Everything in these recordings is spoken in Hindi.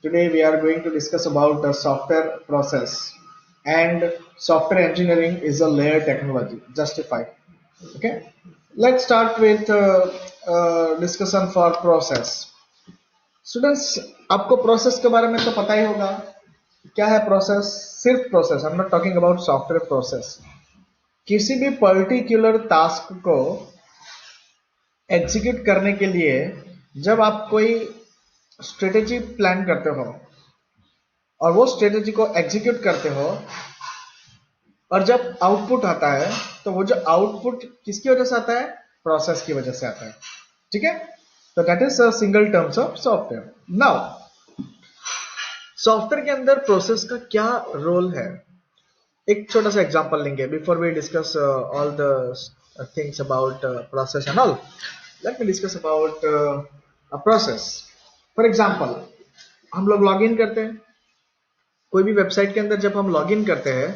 Today we are going to discuss about the software process and software engineering is a layered technology justified. Okay, let's start with discussion for process. Students, आपको प्रोसेस के बारे में तो पता ही होगा. क्या है प्रोसेस? सिर्फ process. I am not talking about software process. किसी भी पर्टिकुलर टास्क को एग्जीक्यूट करने के लिए जब आप कोई स्ट्रेटेजी प्लान करते हो और वो स्ट्रेटेजी को एग्जीक्यूट करते हो और जब आउटपुट आता है तो वो जो आउटपुट किसकी वजह से आता है? प्रोसेस की वजह से आता है. ठीक है, तो that is single terms of software. Now software के अंदर प्रोसेस का क्या रोल है? एक छोटा सा एग्जांपल लेंगे before we discuss all the things about process and all. Let me discuss about a process. For example, हम लोग लॉग इन करते हैं कोई भी वेबसाइट के अंदर. जब हम लॉग इन करते हैं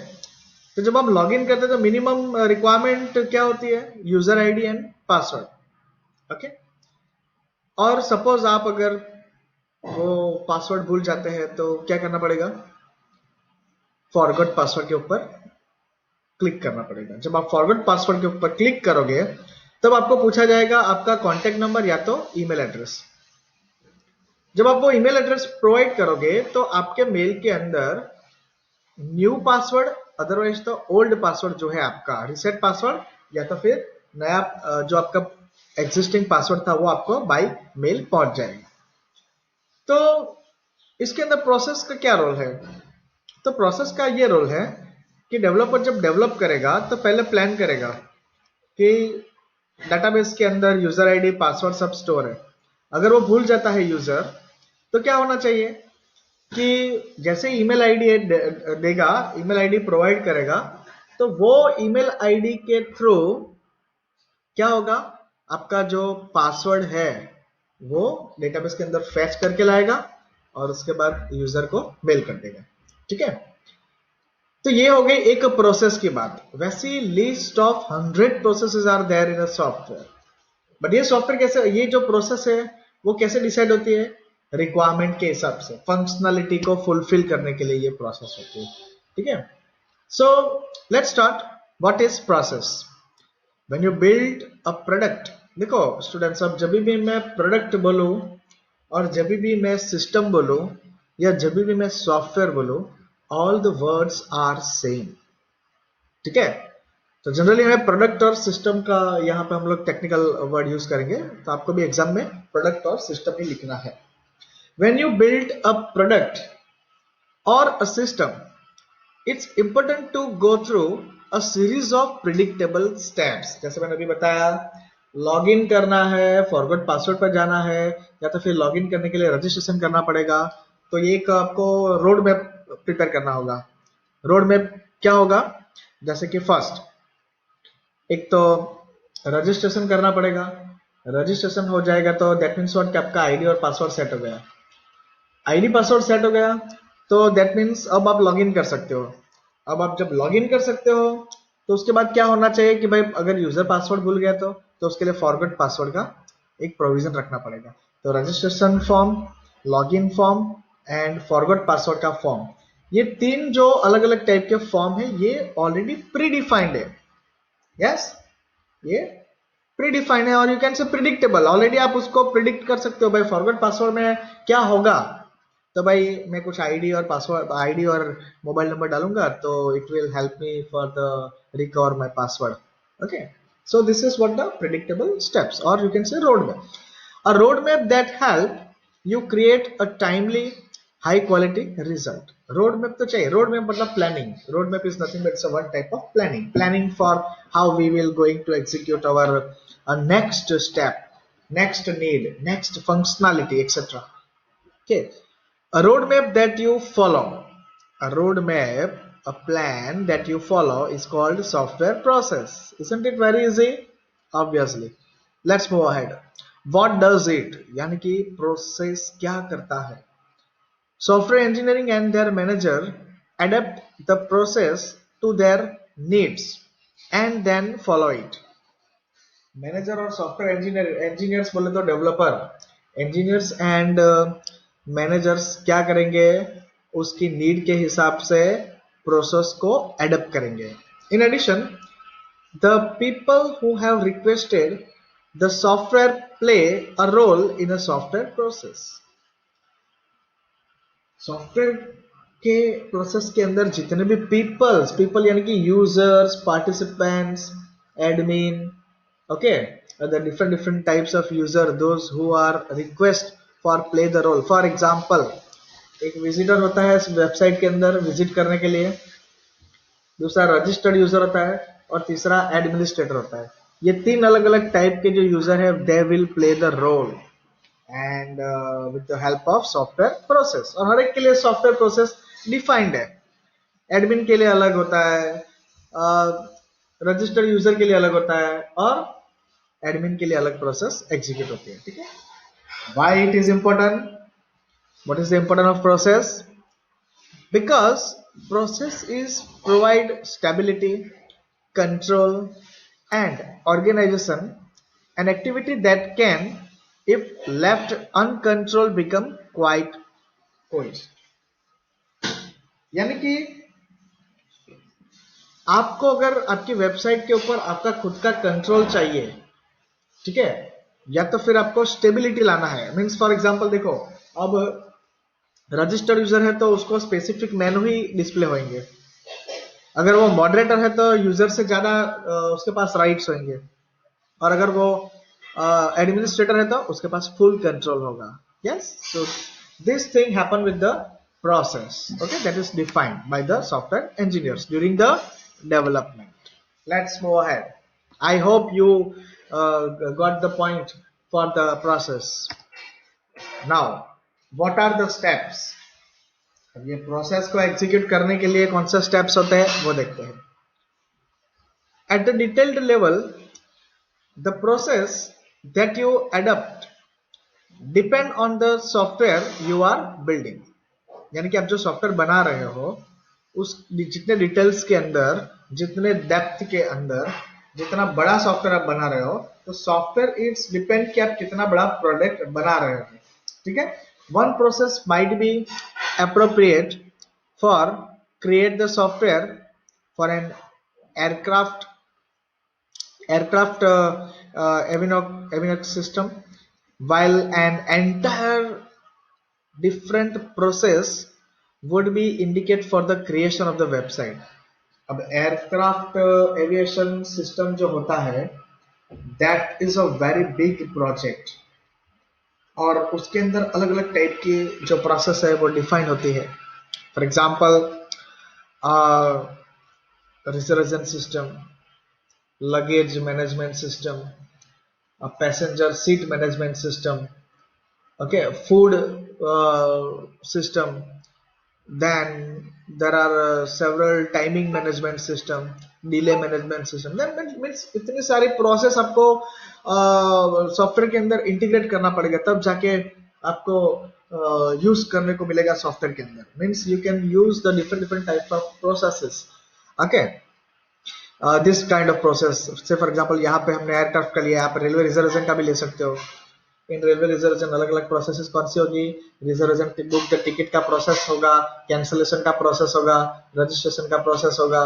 तो जब हम लॉग इन करते हैं तो मिनिमम रिक्वायरमेंट क्या होती है? User ID and password. Okay, और सपोज आप अगर वो पासवर्ड भूल जाते हैं तो क्या करना पड़ेगा? फॉरगॉट पासवर्ड के ऊपर क्लिक करना पड़ेगा. जब आप फॉरगॉट पासवर्ड के ऊपर क्लिक करोगे तब आपको पूछा जाएगा आपका कॉन्टेक्ट नंबर या तो ईमेल एड्रेस. जब आप वो ईमेल एड्रेस प्रोवाइड करोगे तो आपके मेल के अंदर न्यू पासवर्ड, अदरवाइज तो ओल्ड पासवर्ड जो है आपका रिसेट पासवर्ड, या तो फिर नया जो आपका एग्जिस्टिंग पासवर्ड था वो आपको बाय मेल पहुंच जाएगा. तो इसके अंदर प्रोसेस का क्या रोल है? तो प्रोसेस का ये रोल है कि डेवलपर जब डेवलप करेगा तो पहले प्लान करेगा कि डेटाबेस के अंदर यूजर आईडी पासवर्ड सब स्टोर है. अगर वो भूल जाता है यूजर तो क्या होना चाहिए कि जैसे ईमेल आईडी देगा, ईमेल आईडी प्रोवाइड करेगा, तो वो ईमेल आईडी के थ्रू क्या होगा? आपका जो पासवर्ड है वो डेटाबेस के अंदर फैच करके लाएगा और उसके बाद यूजर को मेल कर देगा. ठीक है, तो ये हो गई एक प्रोसेस की बात. वैसी list of 100 processes are there in a software. But ये सॉफ्टवेयर कैसे, ये जो प्रोसेस है वो कैसे डिसाइड होती है? रिक्वायरमेंट के हिसाब से, फंक्शनलिटी को फुलफिल करने के लिए ये प्रोसेस होती है. ठीक है, so let's start. What is process? When you build a product. देखो स्टूडेंट्स, अब जब भी मैं प्रोडक्ट बोलूं और जब भी मैं सिस्टम बोलूं या जब भी मैं सॉफ्टवेयर बोलूं, all the words are same. ठीक है, तो जनरली हमें प्रोडक्ट और सिस्टम का यहाँ पे हम लोग टेक्निकल वर्ड यूज करेंगे, तो आपको भी एग्जाम में प्रोडक्ट और सिस्टम ही लिखना है. When you build a product और a system, it's important to go through a series of predictable steps. जैसे मैंने अभी बताया, लॉग इन करना है, फॉरगॉट पासवर्ड पर जाना है, या तो फिर लॉग इन करने के लिए रजिस्ट्रेशन करना पड़ेगा. तो ये एक आपको रोड मैप प्रिपेयर करना होगा. रोड मैप क्या होगा? जैसे कि फर्स्ट, एक तो रजिस्ट्रेशन करना पड़ेगा. रजिस्ट्रेशन हो जाएगा तो दैट मीन्स व्हाट कि आपका आईडी और पासवर्ड सेट हो गया. आईडी पासवर्ड सेट हो गया तो दैट मीन्स अब आप लॉगिन कर सकते हो. अब आप जब लॉगिन कर सकते हो तो उसके बाद क्या होना चाहिए कि भाई अगर यूजर पासवर्ड भूल गया तो उसके लिए फॉरगॉट पासवर्ड का एक प्रोविजन रखना पड़ेगा. तो registration form, login form and forgot password का फॉर्म, ये तीन जो अलग अलग टाइप के फॉर्म है ये ऑलरेडी प्री डिफाइंड है. यस, ये प्रीडिफाइंड है और you can say predictable. Already आप उसको प्रिडिक्ट कर सकते हो भाई फॉरगॉट पासवर्ड में क्या होगा. तो भाई मैं कुछ आईडी और पासवर्ड, आईडी और मोबाइल नंबर डालूंगा तो it will help me for the recover my password. Okay, so this is what the predictable steps, or you can say roadmap. A roadmap that help you create a timely high quality result. Roadmap तो चाहिए. roadmap मतलब planning. roadmap is nothing but it's a one type of planning for how we will going to execute our next step, next need, next functionality, etc. Okay, a roadmap that you follow, a roadmap, a plan that you follow is called software process. Isn't it very easy? Obviously. Let's move ahead. What does it, यानी कि प्रोसेस क्या करता है? Software engineering and their manager adapt the process to their needs and then follow it. Manager और सॉफ्टवेयर इंजीनियर्स बोले तो डेवलपर, इंजीनियर्स एंड मैनेजर्स क्या करेंगे, उसकी नीड के हिसाब से प्रोसेस को एडप्ट करेंगे. In addition, the people who have requested the software play a role in a software process. Software के प्रोसेस के अंदर जितने भी पीपल यानी कि users, participants, admin, okay, the different types of user, those who are request for play the role. For example, एक विजिटर होता है इस वेबसाइट के अंदर विजिट करने के लिए, दूसरा रजिस्टर्ड यूजर होता है और तीसरा एडमिनिस्ट्रेटर होता है. ये तीन अलग अलग टाइप के जो यूजर है, they will play the role and with the help of software process. और हर एक के लिए सॉफ्टवेयर प्रोसेस डिफाइंड है. एडमिन के लिए अलग होता है, रजिस्टर्ड यूजर के लिए अलग होता है और एडमिन के लिए अलग प्रोसेस एग्जीक्यूट होती है. ठीक है. Why it is important? What is the important of process? Because process is provide stability, control and organization. An activity that can, if left uncontrolled, become quite cold. यानी कि आपको अगर आपकी वेबसाइट के ऊपर आपका खुद का कंट्रोल चाहिए, ठीक है, या तो फिर आपको स्टेबिलिटी लाना है. मीन्स फॉर एग्जांपल देखो, अब रजिस्टर्ड यूजर है तो उसको स्पेसिफिक मेनू ही डिस्प्ले होंगे. अगर वो मॉडरेटर है तो यूजर से ज्यादा उसके पास राइट्स होंगे, और अगर वो एडमिनिस्ट्रेटर है तो उसके पास फुल कंट्रोल होगा. Yes, so this thing happen with the process, okay, that is defined by the software engineers during the development. Let's move ahead. I hope you got the point for the process. Now, what are the steps? अब ये प्रोसेस को एग्जीक्यूट करने के लिए कौन सा स्टेप्स होते हैं वो देखते हैं. At the detailed level, the process that you adopt depend on the software you are building. यानी कि आप जो सॉफ्टवेयर बना रहे हो, उस जितने डिटेल्स के अंदर, जितने डेप्थ के अंदर, जितना बड़ा सॉफ्टवेयर आप बना रहे हो, तो सॉफ्टवेयर इट्स डिपेंड कि आप कितना बड़ा प्रोडक्ट बना रहे हो. ठीक है. One process might be appropriate for create the software for an aircraft avionics system, while an entire different process would be indicate for the creation of the website. अब एयरक्राफ्ट एविएशन सिस्टम जो होता है, that is a very big project, और उसके अंदर अलग अलग टाइप की जो प्रोसेस है वो डिफाइन होती है. For example, reservation system, luggage management system, passenger seat management system, okay, food system, then there are several timing management system, delay management system. That means इतनी सारी प्रोसेस आपको सॉफ्टवेयर के अंदर इंटीग्रेट करना पड़ेगा, तब जाके आपको यूज करने को मिलेगा सॉफ्टवेयर के अंदर. Means you can use the different type of processes. Okay, this kind of process. से फॉर एग्जांपल यहाँ पे हमने एयरक्राफ्ट का लिया, आप रेलवे रिजर्वेशन का भी ले सकते हो. इन रेलवे रिजर्वेशन अलग अलग प्रोसेस कौन सी होगी? रिजर्वेशन बुक द टिकट का प्रोसेस होगा, कैंसलेशन का प्रोसेस होगा, रजिस्ट्रेशन का प्रोसेस होगा.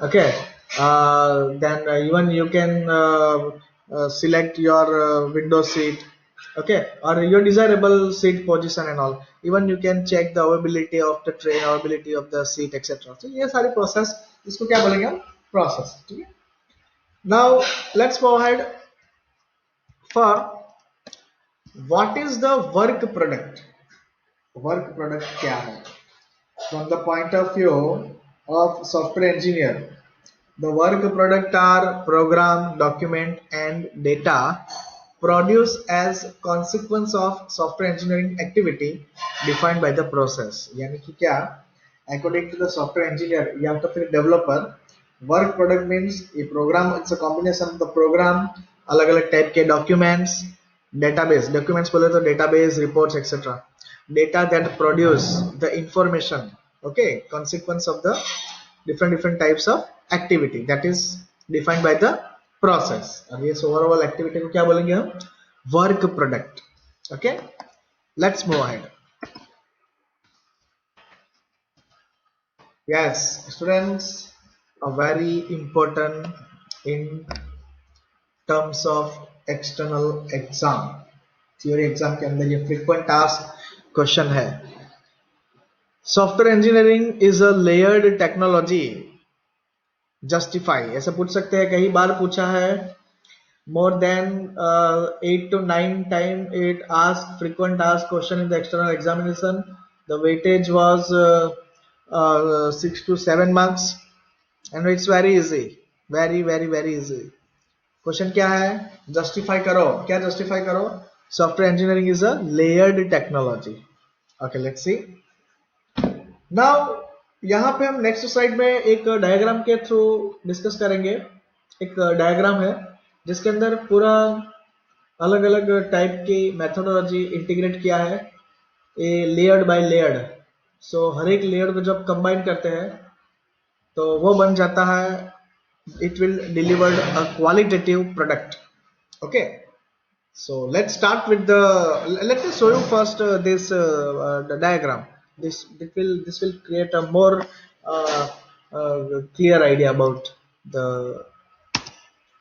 Okay, then even you can select your window seat, okay, और your desirable seat position and all. Even you can check the availability of the train, availability of the seat etcetera. तो ये सारी प्रोसेस, इसको क्या बोलेंगे हम? प्रोसेस. ठीक है. Now let's go ahead for what is the work product. work product क्या है? From the point of view of software engineer, the work product are program, document and data produced as consequence of software engineering activity defined by the process. यानी कि क्या, according to the software engineer या तो फिर developer, work product means a program, it's a combination of the program, अलग अलग टाइप के documents, database, documents बोले तो database, reports etc. data that produce the information, okay, consequence of the different types of activity that is defined by the process. अब ये overall activity को क्या बोलेंगे हम? Work product. Okay, let's move ahead. Yes, students are very important in terms of external exam. Theory exam के अंदर ये फ्रीक्वेंट टास्क क्वेश्चन है. Software engineering is a layered technology. Justify ऐसे पूछ सकते हैं, कई बार पूछा है. More than 8 to 9 time it asked frequent asked question in the external examination. The weightage was 6 to 7 marks and it's very easy, very very very easy. Question क्या है? जस्टिफाई करो. क्या जस्टिफाई करो? Software engineering is a layered technology. Okay, let's see now. यहाँ पे हम नेक्स्ट स्लाइड में एक डायग्राम के थ्रू डिस्कस करेंगे. एक डायग्राम है जिसके अंदर पूरा अलग अलग टाइप की मेथोडोलॉजी इंटीग्रेट किया है, ए लेयर्ड बाय लेयर्ड. सो हर एक लेयर को जब कंबाइन करते हैं तो वो बन जाता है, it will deliver a qualitative product. Okay, so let's start with the, let me show you first the diagram. This will create a more clear idea about the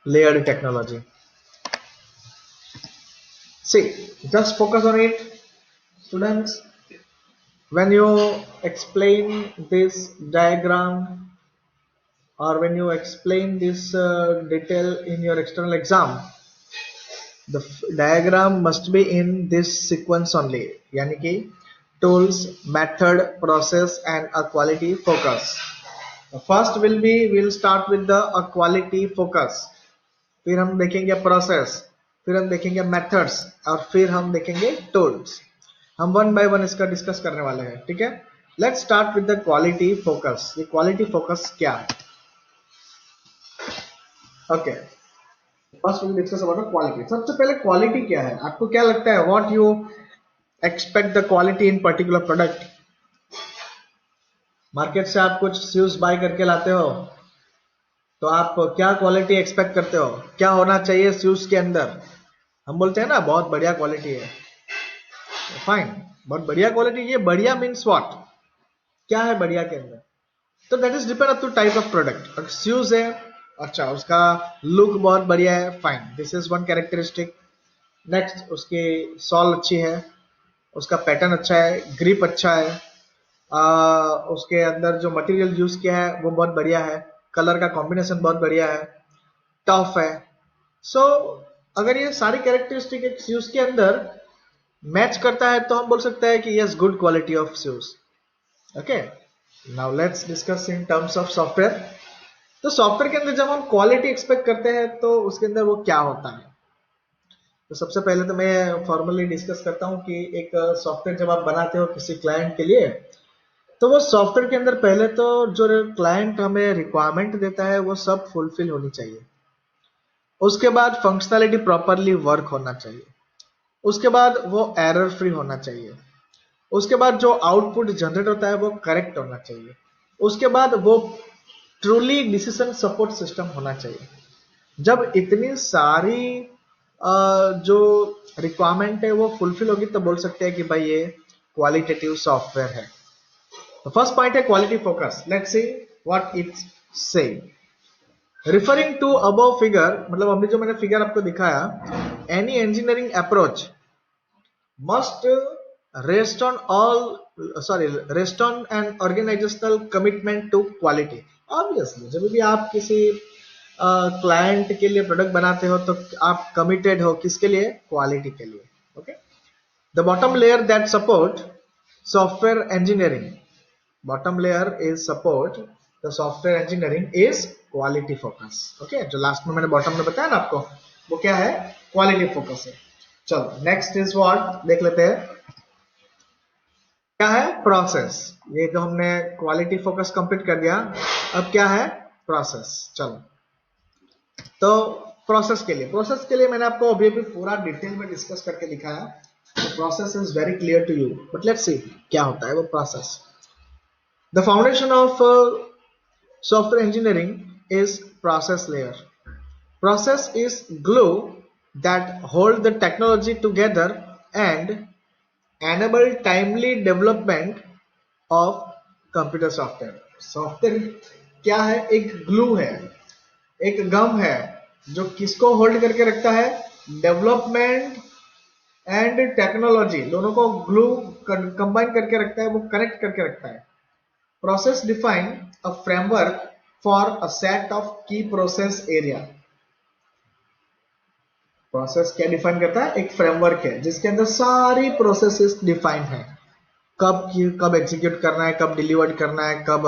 layered technology. See, just focus on it, students. When you explain this diagram or when you explain this detail in your external exam, the diagram must be in this sequence only, यानी कि tools, method, process and a quality focus. The first will be, we'll start with the a quality focus, फिर हम देखेंगे process, फिर हम देखेंगे methods और फिर हम देखेंगे tools. हम वन बाय वन इसका डिस्कस करने वाले हैं, ठीक है. Let's start with the quality focus. ये क्वालिटी फोकस क्या है? Okay, first will discuss about quality. सबसे पहले क्वालिटी क्या है? आपको क्या लगता है, what you expect the quality in particular product? Market से आप कुछ शूज बाय करके लाते हो तो आप क्या क्वालिटी एक्सपेक्ट करते हो? क्या होना चाहिए शूज के अंदर? हम बोलते हैं ना बहुत बढ़िया क्वालिटी है. फाइन, बहुत बढ़िया क्वालिटी. ये बढ़िया मीन्स व्हाट? क्या है बढ़िया के अंदर? तो that is depend up to type of product. Shoes है, अच्छा उसका लुक बहुत बढ़िया है, fine, this is one characteristic. Next, उसकी सॉल अच्छी है, उसका पैटर्न अच्छा है, ग्रिप अच्छा है, उसके अंदर जो मटेरियल यूज किया है वो बहुत बढ़िया है, कलर का कॉम्बिनेशन बहुत बढ़िया है, टफ है. सो अगर ये सारी कैरेक्टरिस्टिक एक शूज के अंदर मैच करता है तो हम बोल सकते हैं कि yes, good quality of shoes. Okay, now let's discuss in terms of software. तो सॉफ्टवेयर के अंदर जब हम क्वालिटी एक्सपेक्ट करते हैं तो उसके अंदर वो क्या होता है? तो सबसे पहले तो मैं फॉर्मली डिस्कस करता हूं कि एक सॉफ्टवेयर जब आप बनाते हो किसी क्लाइंट के लिए, तो वो सॉफ्टवेयर के अंदर पहले तो जो क्लाइंट हमें रिक्वायरमेंट देता है वो सब फुलफिल होनी चाहिए. उसके बाद फंक्शनैलिटी प्रॉपरली वर्क होना चाहिए. उसके बाद वो एरर फ्री होना चाहिए. उसके बाद जो आउटपुट जनरेट होता है वो करेक्ट होना चाहिए. उसके बाद वो ट्रूली डिसीजन सपोर्ट सिस्टम होना चाहिए. जब इतनी सारी जो रिक्वायरमेंट है वो फुलफिल होगी तो बोल सकते हैं कि भाई ये क्वालिटेटिव सॉफ्टवेयर है. तो फर्स्ट पॉइंट है quality focus. Let's see what it's say. Referring to above figure, मतलब अभी जो मैंने फिगर आपको दिखाया, any engineering approach must rest on rest on an organisational commitment to quality. Obviously जब भी आप किसी क्लाइंट के लिए प्रोडक्ट बनाते हो तो आप कमिटेड हो किसके लिए? क्वालिटी के लिए. Okay, the bottom layer that support software engineering, bottom layer is support the software engineering is quality focus. Okay, जो लास्ट में मैंने बॉटम में बताया ना आपको, वो क्या है? क्वालिटी फोकस है. चलो नेक्स्ट इज व्हाट, देख लेते हैं क्या है? प्रोसेस. ये तो हमने क्वालिटी फोकस कंप्लीट कर दिया. अब क्या है? प्रोसेस. चलो, तो प्रोसेस के लिए मैंने आपको अभी अभी पूरा डिटेल में डिस्कस करके दिखाया. तो process is very clear to you, but let's see क्या होता है वो process. The foundation of software engineering is process layer. Process is glue that hold the technology together and enable timely development of computer software. Software क्या है? एक ग्लू है, एक गम है जो किसको होल्ड करके रखता है? डेवलपमेंट एंड टेक्नोलॉजी दोनों को ग्लू कंबाइन करके रखता है, वो कनेक्ट करके रखता है. Process define a framework for a set of की प्रोसेस एरिया. प्रोसेस क्या डिफाइन करता है? एक फ्रेमवर्क है जिसके अंदर सारी प्रोसेसेस डिफाइंड है. कब एग्जीक्यूट करना है, कब डिलीवर करना है, कब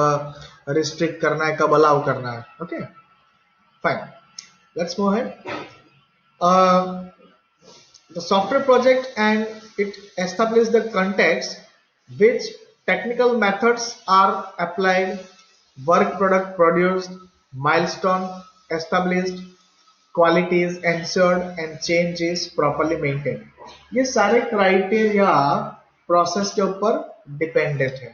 रिस्ट्रिक्ट करना है, कब अलाउ करना है. Okay, fine. Let's move ahead. The software project and it establishes the context which technical methods are applied, work product produced, milestone established, quality is ensured and change is properly maintained. ये सारे क्राइटेरिया प्रोसेस के ऊपर डिपेंडेंट है.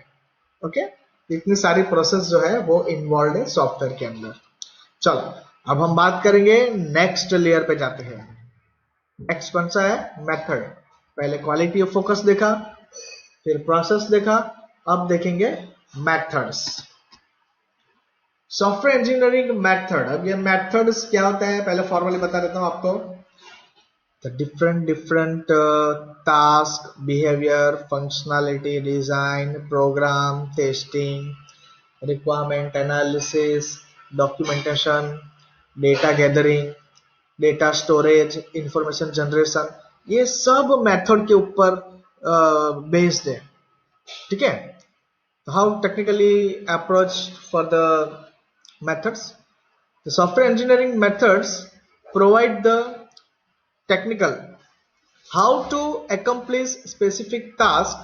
ओके, इतनी सारी प्रोसेस जो है वो इन्वॉल्व है सॉफ्टवेयर के अंदर. चलो अब हम बात करेंगे, नेक्स्ट लेयर पे जाते हैं. नेक्स्ट कौन सा है? मेथड. पहले क्वालिटी ऑफ फोकस देखा, फिर प्रोसेस देखा, अब देखेंगे मेथड्स. Software engineering method. अब ये मेथड्स क्या होता है पहले फॉर्मली बता देता हूं आपको. The different task, behaviour, functionality, design, program, testing, requirement analysis, documentation, data gathering, data storage, information generation, ये सब मेथड के ऊपर बेस्ड है. ठीक है. How technically approach for the methods. The software engineering methods provide the technical how to accomplish specific task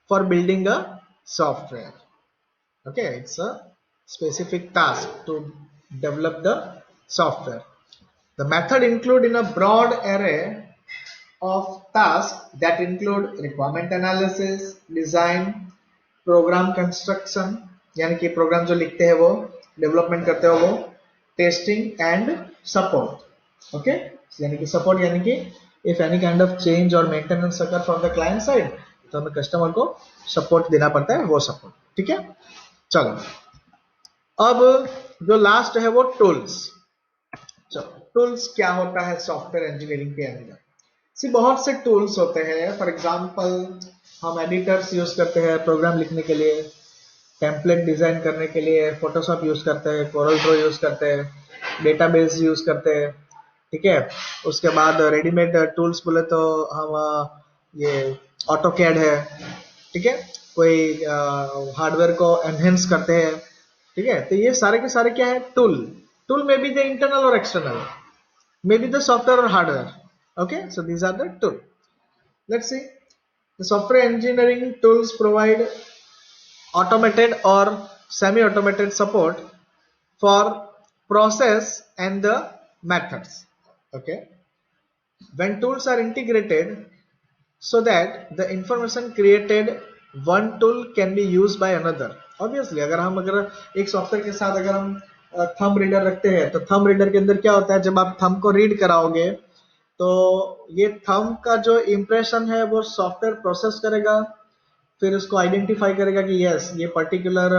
for building a software. Okay, it's a specific task to develop the software. The method include in a broad array of tasks that include requirement analysis, design, program construction यानी कि प्रोग्राम जो लिखते हैं वो, डेवलपमेंट करते हो वो, टेस्टिंग एंड सपोर्ट. ओके, यानी कि सपोर्ट यानी कि if any kind of change और maintenance occur from the client side तो हमें कस्टमर को सपोर्ट देना पड़ता है, वो सपोर्ट. ठीक है. चलो अब जो लास्ट है वो टूल्स. टूल्स क्या होता है सॉफ्टवेयर इंजीनियरिंग के अंदर? सी बहुत से टूल्स होते हैं. फॉर एग्जांपल हम एडिटर्स यूज करते हैं प्रोग्राम लिखने के लिए, टेम्पलेट डिजाइन करने के लिए फोटोशॉप यूज करते हैं, कोरल ड्रॉ यूज करते हैं, डेटाबेस यूज करते हैं. ठीक है. उसके बाद रेडीमेड टूल्स बोले तो हम ये ऑटोकैड है. ठीक है. कोई हार्डवेयर को एनहेंस करते हैं. ठीक है. तो ये सारे के सारे क्या है? टूल. टूल में भी द इंटरनल और external, maybe the software or hardware. Okay, so these are the tools. Let's see. The software engineering tools provide automated or semi-automated support for process and the methods. Okay, when tools are integrated so that the information created one tool can be used by another. Obviously अगर एक सॉफ्टवेयर के साथ अगर हम थंब रीडर रखते हैं तो थंब रीडर के अंदर क्या होता है, जब आप थंब को रीड कराओगे तो ये थंब का जो इंप्रेशन है वो सॉफ्टवेयर प्रोसेस करेगा, फिर उसको आइडेंटिफाई करेगा कि यस ये पर्टिकुलर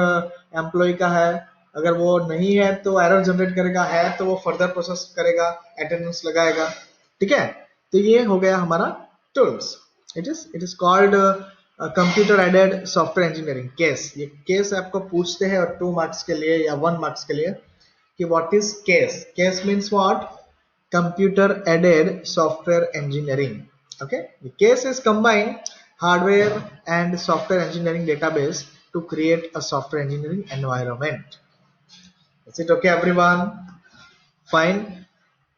एम्प्लॉय का है. अगर वो नहीं है तो एरर जनरेट करेगा, है तो वो फर्दर प्रोसेस करेगा, अटेंडेंस लगाएगा. ठीक है. तो ये हो गया हमारा tools. It is called computer aided software engineering case. ये केस आपको पूछते हैं और 2 मार्क्स के लिए या 1 मार्क्स के लिए कि what is case. Case means what? Computer aided software engineering. Okay. Case is combine hardware and software engineering database to create a software engineering environment. Is it okay everyone? Fine.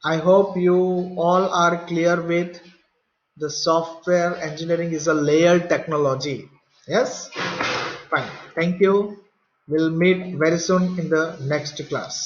I hope you all are clear with the software engineering is a layered technology. Yes? Fine. Thank you. We'll meet very soon in the next class.